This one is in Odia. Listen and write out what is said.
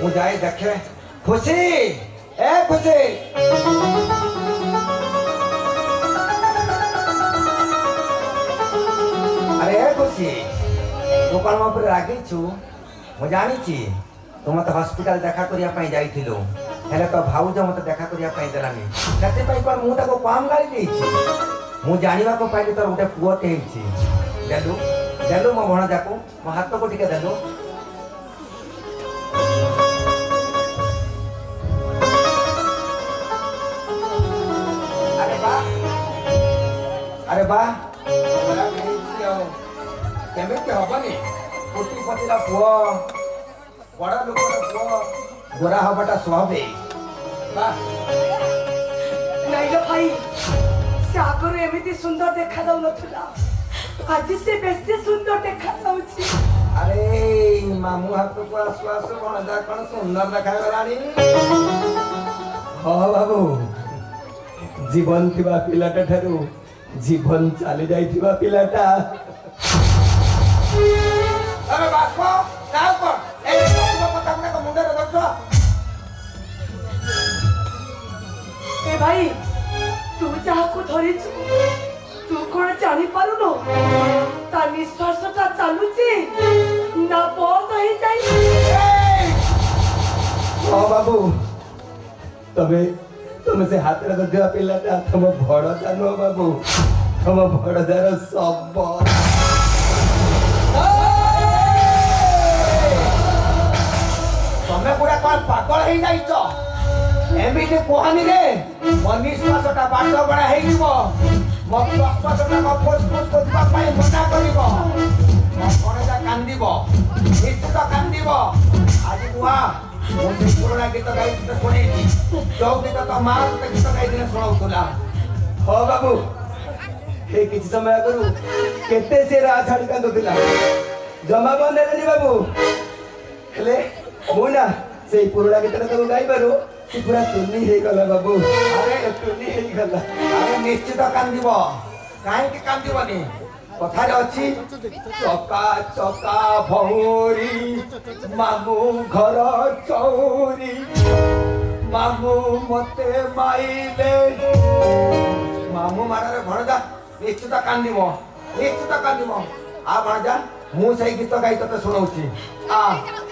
ମୁଁ ଯାଏ ଦେଖେ। ଖୁସି ଏ ଖୁସି ଆରେ ଏ ଖୁସି ତୁ କଣ ମୋ ଉପରେ ରାଗିଛୁ? ମୁଁ ଜାଣିଛି ତୁ ମତେ ହସ୍ପିଟାଲ ଦେଖା କରିବା ପାଇଁ ଯାଇଥିଲୁ, ହେଲେ ତ ଭାଉଜ ମତେ ଦେଖା କରିବା ପାଇଁ ଦେଲାନି। ସେଥିପାଇଁ କଣ ମୁଁ ତାକୁ କମ୍ ଗାଳି ଦେଇଛି? ମୁଁ ଜାଣିବାକୁ ପାଇଲି ତୋର ଗୋଟେ ପୁଅଟେ ହେଇଛି। ଦେଲୁ ଦେଲୁ ମୋ ଭଣଜାକୁ, ମୋ ହାତକୁ ଟିକେ ଦେଲୁ। ଆରେ ବା କେମିତି ହବନି? କୋଟିପତିର ପୁଅ, ବଡ଼ ଲୋକର ପୁଅ, ଗୋରା ହବାଟା ସ୍ୱାଭାବିକ। ନାଇଲୋ ଭାଇ, ସେ ଆଗରୁ ଏମିତି ସୁନ୍ଦର ଦେଖା ଯାଉନଥିଲା, ଆଜି ସେ ବେଶୀ ସୁନ୍ଦର ଦେଖା ଯାଉଛି। ଆରେ ମାମୁଁ ହାତକୁ ଆସୁ ଆସୁ ଭଣଜା କଣ ସୁନ୍ଦର ଦେଖାଗଲାଣି। ହଁ ବାବୁ, ଜୀବନ ଥିବା ପିଲାଟା ଠାରୁ ଜୀବନ ଚାଲି ଯାଇଥିବା ପିଲାଟା। ଆରେ ବାପ କାଉ କଣ ଏଇ କଥା ଗୁଡାକ ମୁଣ୍ଡରେ ଧରୁଛ? ଏ ଭାଇ, ତୁ ଯାହାକୁ ଧରିଛୁ ତୁ କଣ ଜାଣିପାରୁନୁ ତା ନିଶ୍ୱାସଟା ଚାଲୁଛି ନା ବନ୍ଦ ହେଇଯାଇଛି? ହଁ ବାବୁ, ତମେ ସେ ହାତରେ ଧରିଥିବା ପିଲାଟା ତମ ଭଣଜା ନୁହଁ ବାବୁ, ତମ ଭଣଜାର ଶବ। ତମେ ଗୁଡା କଣ ପାଗଳ ହେଇଯାଇଛ? ଏମିତି କୁହନି ରେ, ମୋ ନିଶ୍ୱାସଟା ବାଟ ଗଣା ହେଇଯିବ, ମୋ ପ୍ରଶ୍ୱାସଟା ମୋ ଫୁସଫୁସ ଯିବା ପାଇଁ ମନା କରିବ, ମୋ ଭଣଜା କାନ୍ଦିବ, ନିଶ୍ଚିତ କାନ୍ଦିବ। ଆଜି କୁହା ମୁଁ ସେ ପୁରୁଣା ଗୀତ ଗାଇଥିଲେ ଶୁଣେଇଛି, ଯୋଉ ଗୀତ ତ ମା ତତେ ଗୀତ ଗାଇଥିଲେ ଶୁଣଉଥିଲା। ହଁ ବାବୁ, ଏ କିଛି ସମୟ ଆଗରୁ କେତେ ସେ ରାହ ଛାଡି କାନ୍ଦୁଥିଲା, ଜମା ବନ୍ଦ ହେଲେନି ବାବୁ। ହେଲେ ମୁଁ ନା ସେଇ ପୁରୁଣା ଗୀତଟା ତାକୁ ଗାଇବାରୁ ସେ ପୁରା ତୁନି ହେଇଗଲା ବାବୁ। ଆରେ ତୁନି ହେଇଗଲା। ଆରେ ନିଶ୍ଚିତ କାନ୍ଦିବ, କାହିଁକି କାନ୍ଦିବନି? କଥାରେ ଅଛି ଚକା ଚକା ଭଉରୀ ମାମୁଁ ଘର ଚୌରୀ, ମାମୁଁ ମତେ ମାଇଲେ। ମାମୁଁ ମାନରେ ଭଣଜା ନିଶ୍ଚିତ କାନ୍ଦିବ, ନିଶ୍ଚିତ କାନ୍ଦିବ। ଆ ଭଣଜା, ମୁଁ ସେଇ ଗୀତ ଗାଇ ତତେ ଶୁଣଉଛି। ଆ